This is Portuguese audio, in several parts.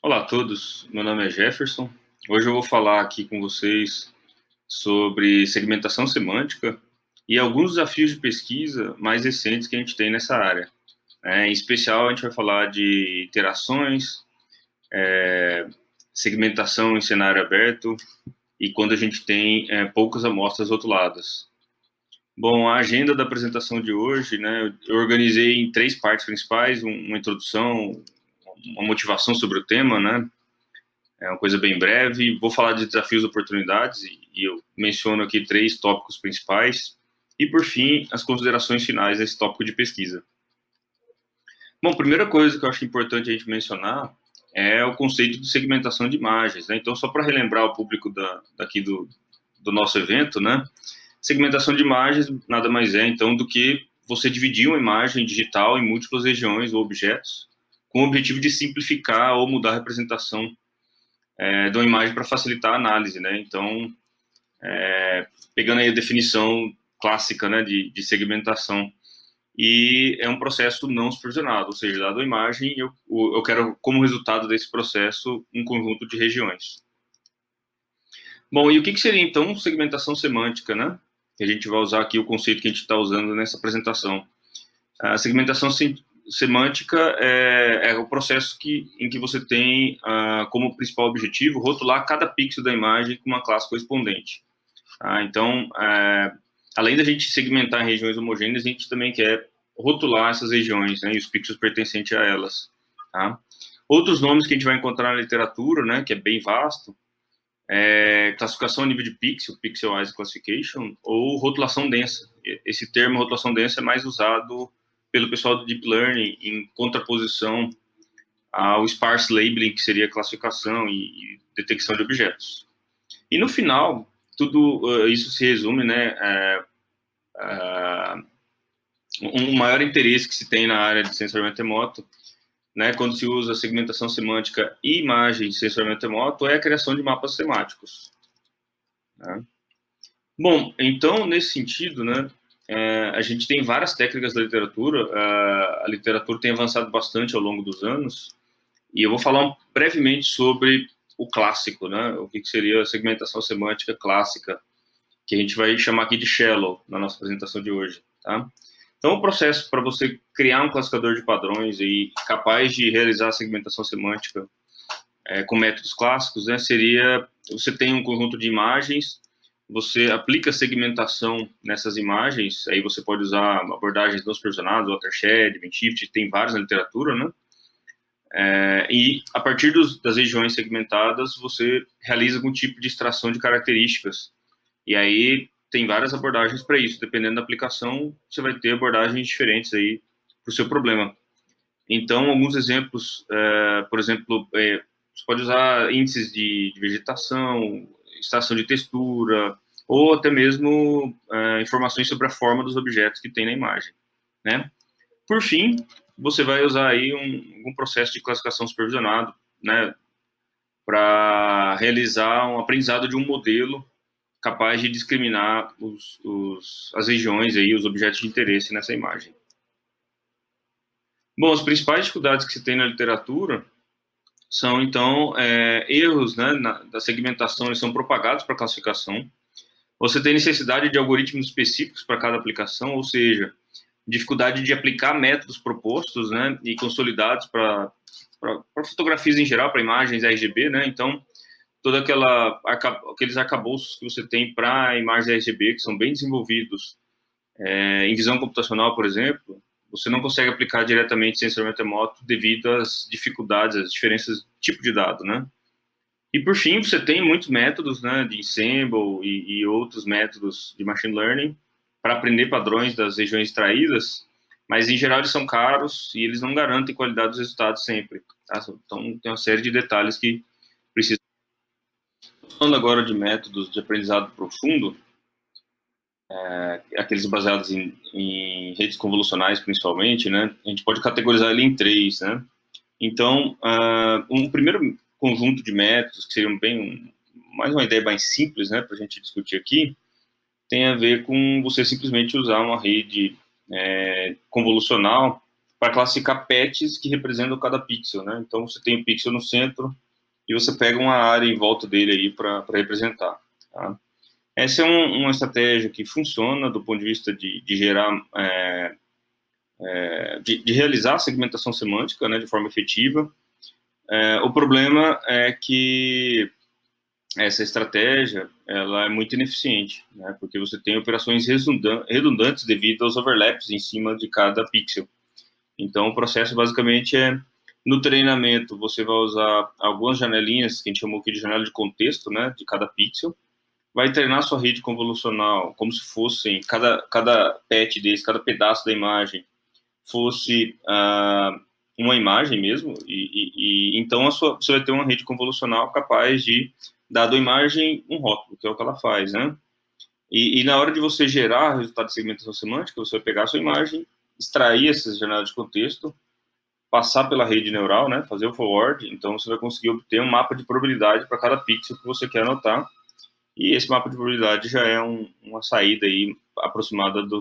Olá a todos, meu nome é Jefferson. Hoje eu vou falar aqui com vocês sobre segmentação semântica e alguns desafios de pesquisa mais recentes que a gente tem nessa área. Em especial, a gente vai falar de interações, segmentação em cenário aberto e quando a gente tem poucas amostras rotuladas. Bom, a agenda da apresentação de hoje, né, eu organizei em três partes principais, uma introdução, uma motivação sobre o tema, né, é uma coisa bem breve. Vou falar de desafios e oportunidades e eu menciono aqui três tópicos principais. E, por fim, as considerações finais desse tópico de pesquisa. Bom, a primeira coisa que eu acho importante a gente mencionar é o conceito de segmentação de imagens, né? Então, só para relembrar o público daqui do nosso evento, né? Segmentação de imagens nada mais é, então, do que você dividir uma imagem digital em múltiplas regiões ou objetos com o objetivo de simplificar ou mudar a representação de uma imagem para facilitar a análise, né? Então, pegando aí a definição clássica, né, de segmentação, e é um processo não supervisionado, ou seja, dado a imagem, eu quero, como resultado desse processo, um conjunto de regiões. Bom, e o que seria, então, segmentação semântica, né? Que a gente vai usar aqui o conceito que a gente está usando nessa apresentação. A segmentação semântica é o processo em que você tem como principal objetivo rotular cada pixel da imagem com uma classe correspondente. Então, além da gente segmentar em regiões homogêneas, a gente também quer rotular essas regiões, né, e os pixels pertencentes a elas. Tá? Outros nomes que a gente vai encontrar na literatura, né, que é bem vasto, classificação a nível de pixel, pixelized classification, ou rotulação densa. Esse termo, rotulação densa, é mais usado pelo pessoal do Deep Learning em contraposição ao sparse labeling, que seria classificação e detecção de objetos. E no final, tudo isso se resume, né, um maior interesse que se tem na área de sensoriamento remoto, né, quando se usa segmentação semântica e imagem de sensoriamento remoto, é a criação de mapas temáticos. Né? Bom, então, nesse sentido, né, a gente tem várias técnicas da literatura, a literatura tem avançado bastante ao longo dos anos, e eu vou falar brevemente sobre o clássico, né, o que seria a segmentação semântica clássica, que a gente vai chamar aqui de shallow na nossa apresentação de hoje, tá? Então, o processo para você criar um classificador de padrões e capaz de realizar a segmentação semântica com métodos clássicos, né, seria, você tem um conjunto de imagens, você aplica segmentação nessas imagens, aí você pode usar abordagens não supervisionadas, watershed, Ventshift, tem várias na literatura, né? E a partir das regiões segmentadas, você realiza algum tipo de extração de características. E aí tem várias abordagens para isso. Dependendo da aplicação, você vai ter abordagens diferentes aí para o seu problema. Então, alguns exemplos, por exemplo, você pode usar índices de vegetação, extração de textura, ou até mesmo informações sobre a forma dos objetos que tem na imagem, né? Por fim, você vai usar aí um processo de classificação supervisionado, né, para realizar um aprendizado de um modelo capaz de discriminar as regiões aí, os objetos de interesse nessa imagem. Bom, as principais dificuldades que se tem na literatura são, então, erros, né, da segmentação, eles são propagados para a classificação. Você tem necessidade de algoritmos específicos para cada aplicação, ou seja, dificuldade de aplicar métodos propostos, né, e consolidados para fotografias em geral, para imagens RGB, né, então, aqueles arcabouços que você tem para imagens RGB, que são bem desenvolvidos em visão computacional, por exemplo, você não consegue aplicar diretamente sensoriamento remoto devido às dificuldades, às diferenças de tipo de dado, né? E por fim, você tem muitos métodos, né, de ensemble e outros métodos de machine learning para aprender padrões das regiões extraídas, mas em geral eles são caros e eles não garantem qualidade dos resultados sempre. Tá? Então tem uma série de detalhes que precisam. Falando agora de métodos de aprendizado profundo, aqueles baseados em redes convolucionais principalmente, né, a gente pode categorizar ele em três, né. Então, um primeiro conjunto de métodos, que seriam mais uma ideia mais simples, né, para a gente discutir aqui, tem a ver com você simplesmente usar uma rede convolucional para classificar patches que representam cada pixel, né? Então, você tem o pixel no centro e você pega uma área em volta dele aí para representar, tá? Essa é uma estratégia que funciona do ponto de vista de gerar, de realizar a segmentação semântica, né, de forma efetiva. O problema é que essa estratégia ela é muito ineficiente, né, porque você tem operações redundantes devido aos overlaps em cima de cada pixel. Então, o processo basicamente no treinamento, você vai usar algumas janelinhas, que a gente chamou aqui de janela de contexto, né, de cada pixel, vai treinar sua rede convolucional como se fossem, cada patch desse, cada pedaço da imagem, fosse uma imagem mesmo, e então você vai ter uma rede convolucional capaz de, dado a imagem, um rótulo, que é o que ela faz, né? E na hora de você gerar o resultado de segmentação semântica, você vai pegar a sua imagem, extrair essas janelas de contexto, passar pela rede neural, né, fazer o forward, então você vai conseguir obter um mapa de probabilidade para cada pixel que você quer anotar, e esse mapa de probabilidade já é uma saída aí aproximada do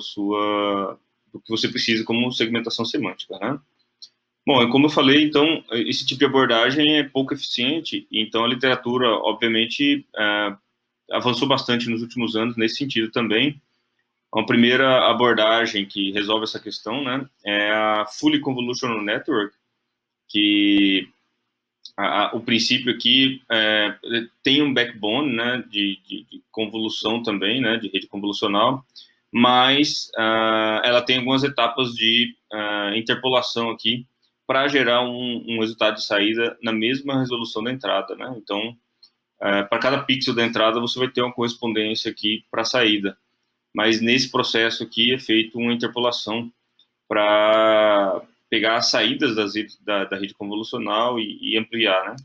que você precisa como segmentação semântica, né? Bom, como eu falei, então, esse tipo de abordagem é pouco eficiente, então a literatura, obviamente, avançou bastante nos últimos anos nesse sentido também. Uma primeira abordagem que resolve essa questão, né, é a Fully Convolutional Network, que o princípio aqui tem um backbone, né, de convolução também, né, de rede convolucional, mas ela tem algumas etapas de interpolação aqui para gerar um resultado de saída na mesma resolução da entrada, né? Então, para cada pixel da entrada você vai ter uma correspondência aqui para a saída, mas nesse processo aqui é feito uma interpolação para pegar as saídas da rede convolucional e ampliar, né?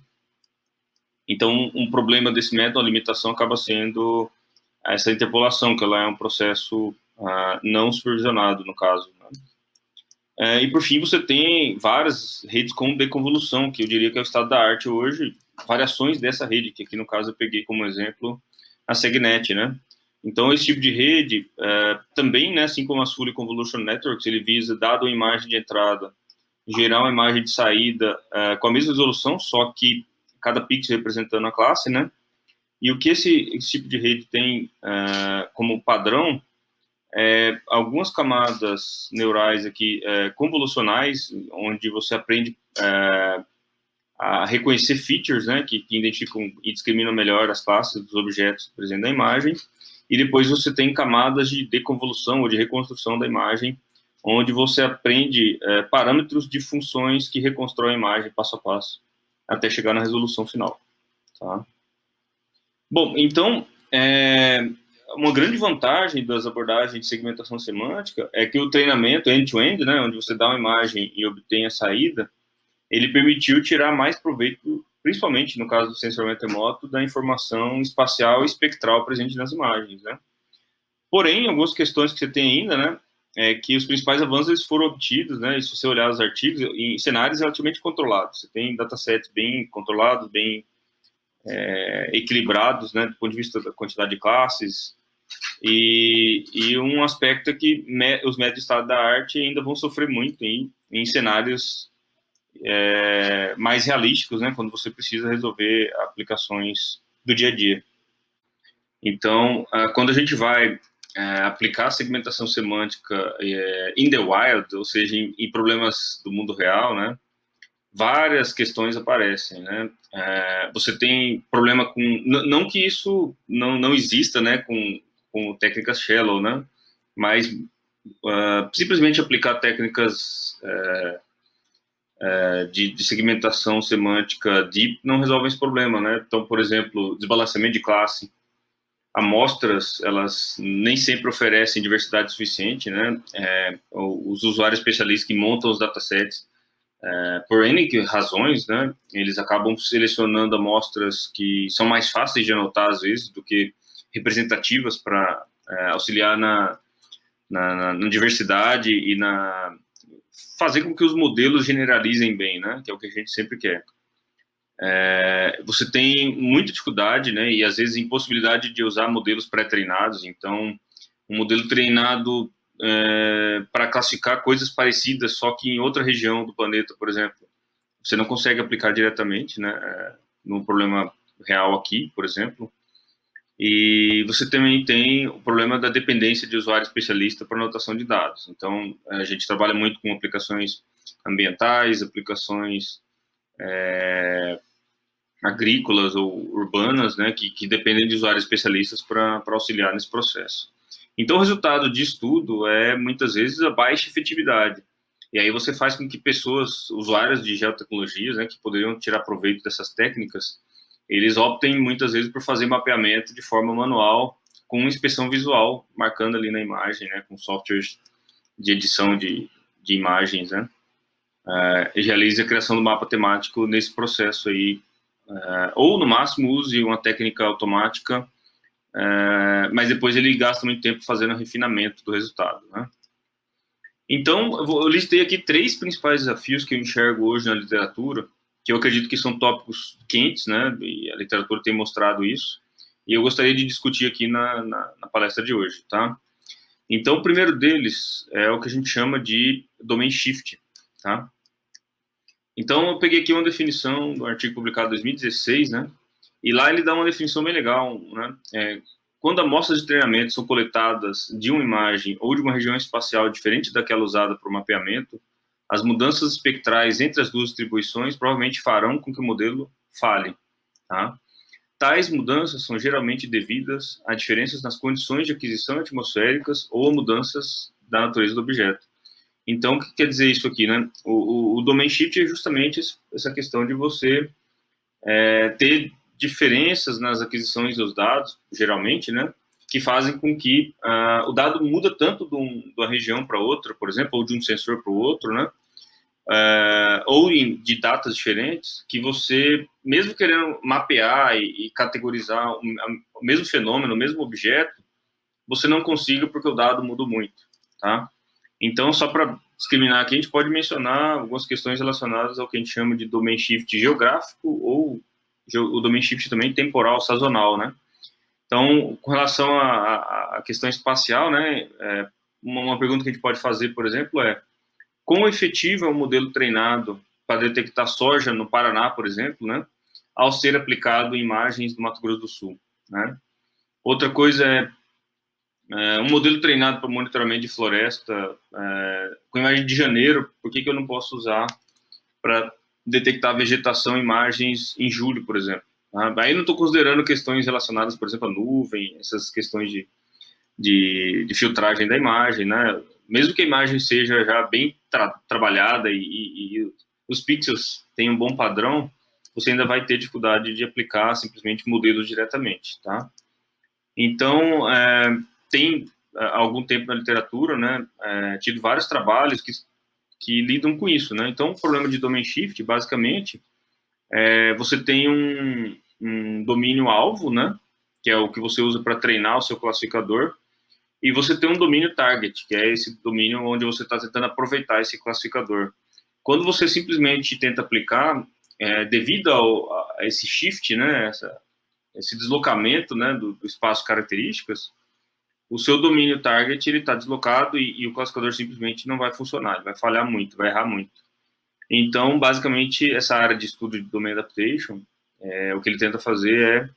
Então, um problema desse método, a limitação, acaba sendo essa interpolação, que ela é um processo não supervisionado, no caso, né? E, por fim, você tem várias redes com deconvolução, que eu diria que é o estado da arte hoje, variações dessa rede, que aqui, no caso, eu peguei como exemplo a SegNet, né? Então, esse tipo de rede, também, né, assim como as Fully Convolution Networks, ele visa, dado a imagem de entrada, gerar uma imagem de saída com a mesma resolução, só que cada pixel representando a classe, né? E o que esse tipo de rede tem como padrão algumas camadas neurais aqui convolucionais, onde você aprende a reconhecer features, né, que identificam e discriminam melhor as classes dos objetos presentes na imagem, e depois você tem camadas de deconvolução ou de reconstrução da imagem, onde você aprende parâmetros de funções que reconstroem a imagem passo a passo, até chegar na resolução final, tá? Bom, então, uma grande vantagem das abordagens de segmentação semântica é que o treinamento end-to-end, né, onde você dá uma imagem e obtém a saída, ele permitiu tirar mais proveito, principalmente no caso do sensoriamento remoto, da informação espacial e espectral presente nas imagens, né? Porém, algumas questões que você tem ainda, né, é que os principais avanços eles foram obtidos, né, e se você olhar os artigos, em cenários relativamente controlados. Você tem datasets bem controlados, bem equilibrados, né, do ponto de vista da quantidade de classes, e um aspecto é que os métodos de estado da arte ainda vão sofrer muito em cenários mais realísticos, né, quando você precisa resolver aplicações do dia a dia. Então, quando a gente vai aplicar a segmentação semântica in the wild, ou seja, em problemas do mundo real, né, várias questões aparecem, né? Você tem problema com... Não que isso não exista, né, com técnicas shallow, né? Mas simplesmente aplicar técnicas de segmentação semântica deep não resolve esse problema, né? Então, por exemplo, desbalanceamento de classe. Amostras, elas nem sempre oferecem diversidade suficiente, né? Os usuários especialistas que montam os datasets, por N razões, né, eles acabam selecionando amostras que são mais fáceis de anotar, às vezes, do que representativas para auxiliar na diversidade e fazer com que os modelos generalizem bem, né, que é o que a gente sempre quer. Você tem muita dificuldade, né, e às vezes impossibilidade de usar modelos pré-treinados, então um modelo treinado para classificar coisas parecidas, só que em outra região do planeta, por exemplo. Você não consegue aplicar diretamente, né, num problema real aqui, por exemplo. E você também tem o problema da dependência de usuário especialista para anotação de dados. Então, a gente trabalha muito com aplicações ambientais, aplicações agrícolas ou urbanas, né, que dependem de usuários especialistas para auxiliar nesse processo. Então, o resultado disso tudo é, muitas vezes, a baixa efetividade. E aí você faz com que pessoas, usuários de geotecnologias, né, que poderiam tirar proveito dessas técnicas, eles optem, muitas vezes, por fazer mapeamento de forma manual, com inspeção visual, marcando ali na imagem, né, com softwares de edição de imagens, né, e realize a criação do mapa temático nesse processo aí, ou, no máximo, use uma técnica automática, mas depois ele gasta muito tempo fazendo o refinamento do resultado, né. Então, eu listei aqui 3 principais desafios que eu enxergo hoje na literatura, que eu acredito que são tópicos quentes, né, e a literatura tem mostrado isso, e eu gostaria de discutir aqui na palestra de hoje, tá? Então, o primeiro deles é o que a gente chama de domain shift, tá? Então, eu peguei aqui uma definição do artigo publicado em 2016, né, e lá ele dá uma definição bem legal, né, quando amostras de treinamento são coletadas de uma imagem ou de uma região espacial diferente daquela usada para o mapeamento, as mudanças espectrais entre as duas distribuições provavelmente farão com que o modelo falhe, tá? Tais mudanças são geralmente devidas a diferenças nas condições de aquisição atmosféricas ou a mudanças da natureza do objeto. Então, o que quer dizer isso aqui, né? O domain shift é justamente essa questão de você ter diferenças nas aquisições dos dados, geralmente, né, que fazem com que o dado muda tanto de uma região para outra, por exemplo, ou de um sensor para o outro, né, ou de datas diferentes, que você, mesmo querendo mapear e categorizar o mesmo fenômeno, o mesmo objeto, você não consiga porque o dado muda muito, tá? Então, só para discriminar aqui, a gente pode mencionar algumas questões relacionadas ao que a gente chama de domain shift geográfico ou o domain shift também temporal, sazonal, né? Então, com relação à questão espacial, né, uma pergunta que a gente pode fazer, por exemplo, é quão efetivo é o modelo treinado para detectar soja no Paraná, por exemplo, né, ao ser aplicado em imagens do Mato Grosso do Sul, né? Outra coisa é um modelo treinado para monitoramento de floresta com imagem de janeiro, por que eu não posso usar para detectar vegetação em imagens em julho, por exemplo? Aí não estou considerando questões relacionadas, por exemplo, à nuvem, essas questões de filtragem da imagem, né? Mesmo que a imagem seja já bem trabalhada e os pixels tenham um bom padrão, você ainda vai ter dificuldade de aplicar simplesmente modelos diretamente, tá? Então, tem há algum tempo na literatura, né, tido vários trabalhos que lidam com isso, né? Então, o problema de domain shift, basicamente, você tem um domínio-alvo, né, que é o que você usa para treinar o seu classificador, e você tem um domínio target, que é esse domínio onde você está tentando aproveitar esse classificador. Quando você simplesmente tenta aplicar, devido a esse shift, né, esse deslocamento, né, do espaço de características, o seu domínio target ele está deslocado e o classificador simplesmente não vai funcionar, ele vai falhar muito, vai errar muito. Então, basicamente, essa área de estudo de Domain Adaptation, o que ele tenta fazer é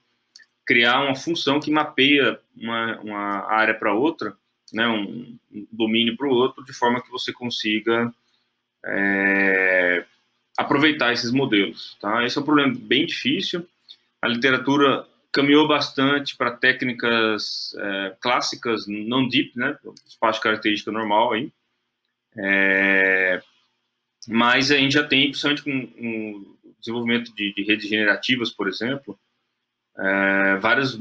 criar uma função que mapeia uma área para outra, né, um domínio para o outro, de forma que você consiga aproveitar esses modelos. Tá? Esse é um problema bem difícil. A literatura caminhou bastante para técnicas clássicas, não deep, né, espaço de característica normal aí. Mas a gente já tem, principalmente com o desenvolvimento de redes generativas, por exemplo, várias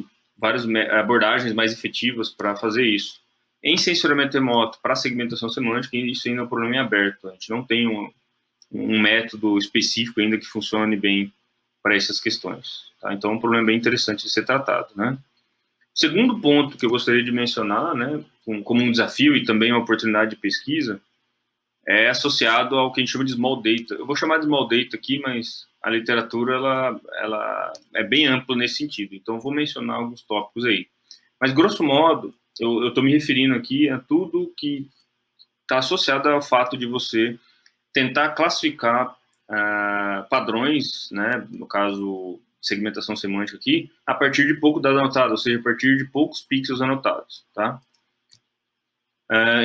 abordagens mais efetivas para fazer isso. Em sensoramento remoto, para segmentação semântica, isso ainda é um problema em aberto. A gente não tem um método específico ainda que funcione bem para essas questões. Tá? Então, é um problema bem interessante de ser tratado, né? O segundo ponto que eu gostaria de mencionar, né, como um desafio e também uma oportunidade de pesquisa, é associado ao que a gente chama de small data. Eu vou chamar de small data aqui, mas a literatura ela é bem ampla nesse sentido. Então, eu vou mencionar alguns tópicos aí. Mas, grosso modo, eu estou me referindo aqui a tudo que está associado ao fato de você tentar classificar padrões, né, no caso, segmentação semântica aqui, a partir de pouco dado anotado, ou seja, a partir de poucos pixels anotados, tá?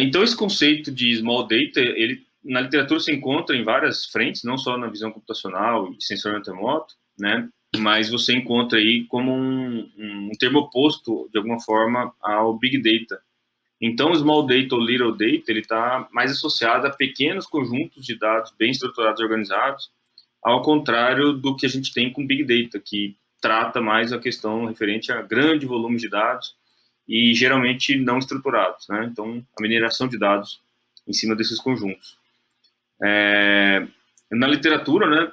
Então, esse conceito de small data, ele, na literatura se encontra em várias frentes, não só na visão computacional e sensorial remoto, né, mas você encontra aí como um termo oposto, de alguma forma, ao big data. Então, o small data ou little data, ele está mais associado a pequenos conjuntos de dados bem estruturados e organizados, ao contrário do que a gente tem com big data, que trata mais a questão referente a grande volume de dados e geralmente não estruturados, né? Então, a mineração de dados em cima desses conjuntos. Na literatura, né,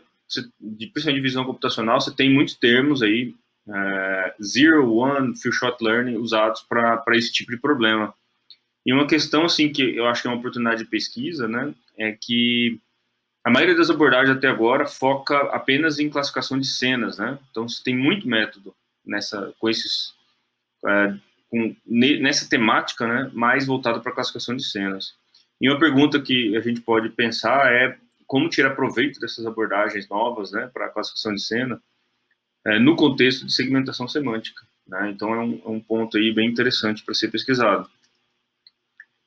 principalmente de visão computacional, você tem muitos termos aí, zero, one, few shot learning, usados para esse tipo de problema. E uma questão, assim, que eu acho que é uma oportunidade de pesquisa, né, é que a maioria das abordagens até agora foca apenas em classificação de cenas, né? Então, você tem muito método nessa temática, né, mais voltada para a classificação de cenas. E uma pergunta que a gente pode pensar é como tirar proveito dessas abordagens novas, né, para a classificação de cena, no contexto de segmentação semântica, né? Então, é um ponto aí bem interessante para ser pesquisado.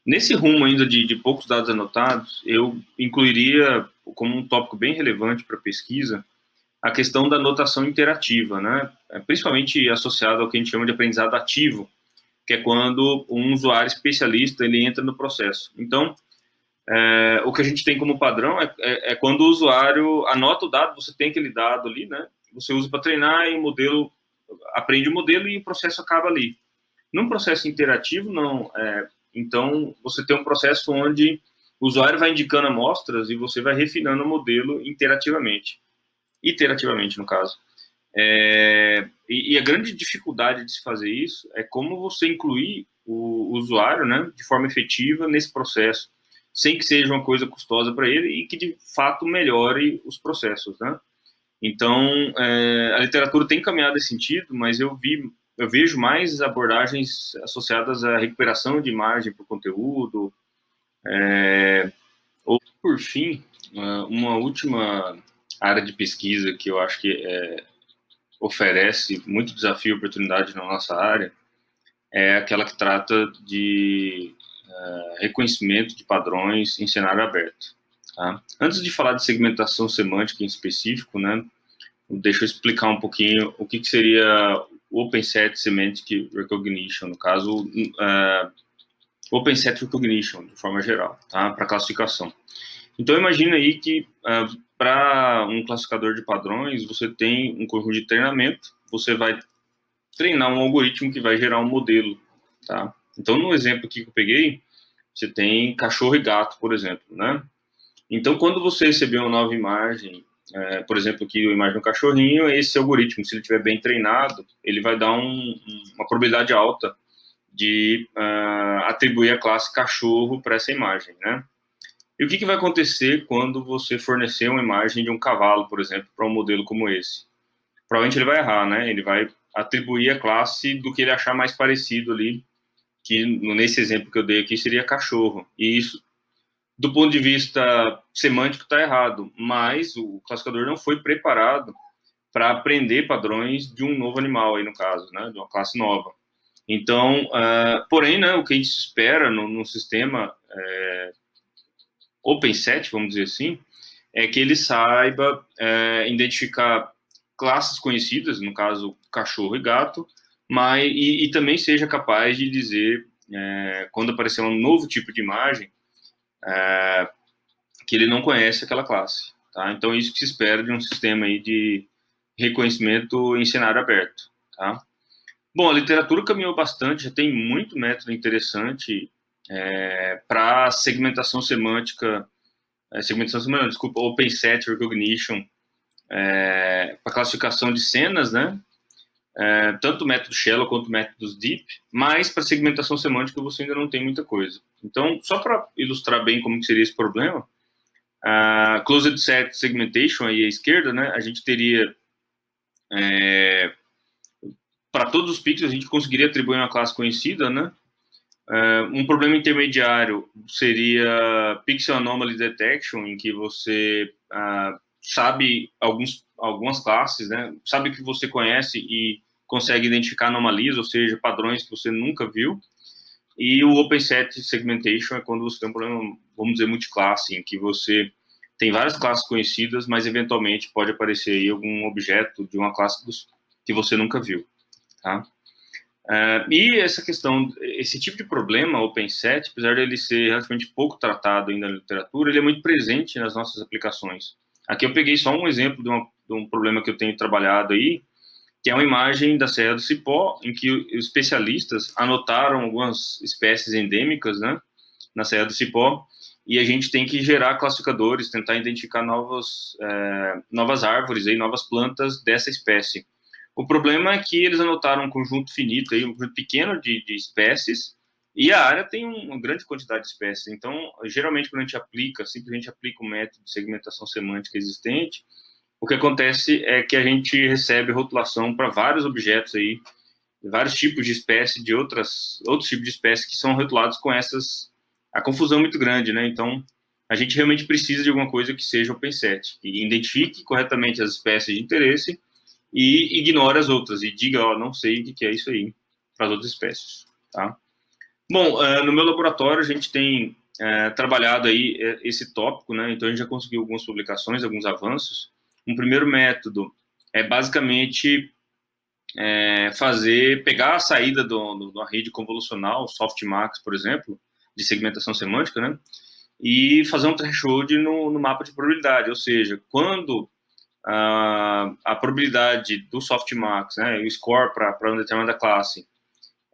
Nesse rumo ainda de poucos dados anotados, eu incluiria como um tópico bem relevante para a pesquisa a questão da anotação interativa, né? Principalmente associado ao que a gente chama de aprendizado ativo, que é quando um usuário especialista ele entra no processo. Então, o que a gente tem como padrão é quando o usuário anota o dado, você tem aquele dado ali, né? Você usa para treinar e o modelo aprende o modelo e o processo acaba ali. Num processo interativo, não. Então, você tem um processo onde o usuário vai indicando amostras e você vai refinando o modelo iterativamente, no caso. E a grande dificuldade de se fazer isso é como você incluir o usuário, né, de forma efetiva nesse processo, sem que seja uma coisa custosa para ele e que, de fato, melhore os processos, né? Então, a literatura tem caminhado nesse sentido, mas eu vejo mais abordagens associadas à recuperação de imagem por conteúdo. Ou, por fim, uma última área de pesquisa que eu acho que oferece muito desafio e oportunidade na nossa área é aquela que trata de reconhecimento de padrões em cenário aberto. Tá? Antes de falar de segmentação semântica em específico, né, deixa eu explicar um pouquinho o que seria o Open Set Semantic Recognition, no caso, Open Set Recognition, de forma geral, tá? Para classificação. Então, imagina aí que para um classificador de padrões, você tem um conjunto de treinamento, você vai treinar um algoritmo que vai gerar um modelo, tá? Então, no exemplo aqui que eu peguei, você tem cachorro e gato, por exemplo, né? Então, quando você receber uma nova imagem, por exemplo, aqui a imagem do cachorrinho, esse algoritmo, se ele estiver bem treinado, ele vai dar uma probabilidade alta de atribuir a classe cachorro para essa imagem, né? E o que vai acontecer quando você fornecer uma imagem de um cavalo, por exemplo, para um modelo como esse? Provavelmente ele vai errar, né? Ele vai atribuir a classe do que ele achar mais parecido ali, que nesse exemplo que eu dei aqui seria cachorro. E isso, do ponto de vista semântico, está errado, mas o classificador não foi preparado para aprender padrões de um novo animal, aí no caso, né? De uma classe nova. Então, porém, né, o que a gente espera no sistema Open Set, vamos dizer assim, é que ele saiba identificar classes conhecidas, no caso, cachorro e gato, e também seja capaz de dizer, quando aparecer um novo tipo de imagem, que ele não conhece aquela classe. Tá? Então, isso que se espera de um sistema aí de reconhecimento em cenário aberto. Tá? Bom, a literatura caminhou bastante, já tem muito método interessante para segmentação semântica, desculpa, Open Set Recognition, para classificação de cenas, né? Tanto o método Shallow quanto métodos Deep, mas para segmentação semântica você ainda não tem muita coisa. Então, só para ilustrar bem como que seria esse problema, Closed Set Segmentation, aí à esquerda, né? A gente teria para todos os pixels a gente conseguiria atribuir uma classe conhecida, né? Um problema intermediário seria Pixel Anomaly Detection, em que você sabe algumas classes, né? Sabe que você conhece e consegue identificar anomalias, ou seja, padrões que você nunca viu. E o OpenSet Segmentation é quando você tem um problema, vamos dizer, multiclasse, em que você tem várias classes conhecidas, mas eventualmente pode aparecer aí algum objeto de uma classe que você nunca viu, tá? E essa questão, esse tipo de problema, OpenSet, apesar de ele ser relativamente pouco tratado ainda na literatura, ele é muito presente nas nossas aplicações. Aqui eu peguei só um exemplo de um problema que eu tenho trabalhado aí, que é uma imagem da Serra do Cipó, em que os especialistas anotaram algumas espécies endêmicas, né, na Serra do Cipó, e a gente tem que gerar classificadores, tentar identificar novas árvores, aí, novas plantas dessa espécie. O problema é que eles anotaram um conjunto finito, aí, um conjunto pequeno de espécies, e a área tem uma grande quantidade de espécies. Então, geralmente, quando a gente simplesmente aplica o método de segmentação semântica existente, o que acontece é que a gente recebe rotulação para vários objetos aí, vários tipos de espécies, de outros tipos de espécies que são rotulados com a confusão muito grande, né? Então, a gente realmente precisa de alguma coisa que seja OpenSet, que identifique corretamente as espécies de interesse e ignore as outras, e diga, ó, não sei o que é isso aí, para as outras espécies, tá? Bom, no meu laboratório a gente tem trabalhado aí esse tópico, né? Então a gente já conseguiu algumas publicações, alguns avanços. Um primeiro método é basicamente pegar a saída de uma rede convolucional, softmax, por exemplo, de segmentação semântica, né? E fazer um threshold no mapa de probabilidade, ou seja, quando a probabilidade do softmax, né, o score para uma determinada classe,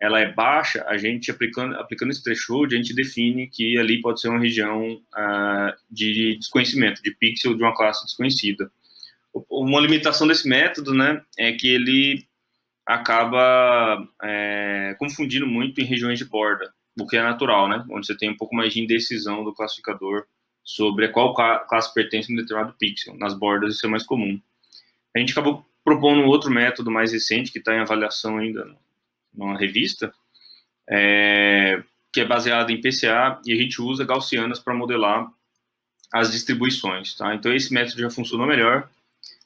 ela é baixa, a gente aplicando esse threshold, a gente define que ali pode ser uma região de desconhecimento, de pixel de uma classe desconhecida. Uma limitação desse método, né, é que ele acaba confundindo muito em regiões de borda, o que é natural, né, onde você tem um pouco mais de indecisão do classificador sobre a qual classe pertence a um determinado pixel. Nas bordas isso é mais comum. A gente acabou propondo um outro método mais recente, que está em avaliação ainda numa revista, que é baseado em PCA, e a gente usa gaussianas para modelar as distribuições, tá? Então esse método já funcionou melhor,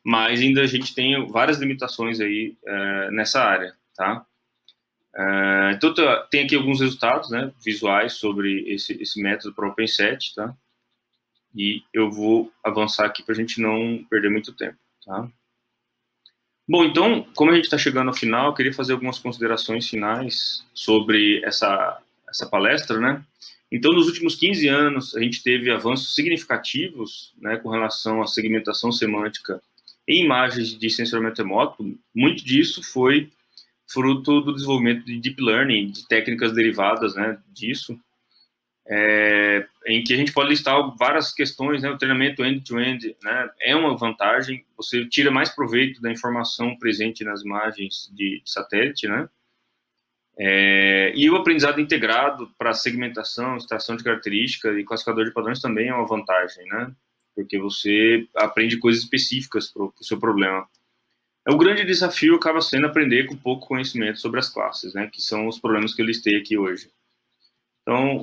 mas ainda a gente tem várias limitações aí nessa área, tá? Então tem aqui alguns resultados, né, visuais sobre esse método para OpenSet, tá? E eu vou avançar aqui para a gente não perder muito tempo, tá? Bom, então, como a gente está chegando ao final, eu queria fazer algumas considerações finais sobre essa palestra, né? Então, nos últimos 15 anos, a gente teve avanços significativos, né, com relação à segmentação semântica em imagens de sensoramento remoto. Muito disso foi fruto do desenvolvimento de deep learning, de técnicas derivadas, né, disso, em que a gente pode listar várias questões, né? O treinamento end-to-end, né, é uma vantagem, você tira mais proveito da informação presente nas imagens de satélite, né? E o aprendizado integrado para segmentação, extração de características e classificador de padrões também é uma vantagem, né? Porque você aprende coisas específicas para o seu problema. O grande desafio acaba sendo aprender com pouco conhecimento sobre as classes, né? Que são os problemas que eu listei aqui hoje. Então,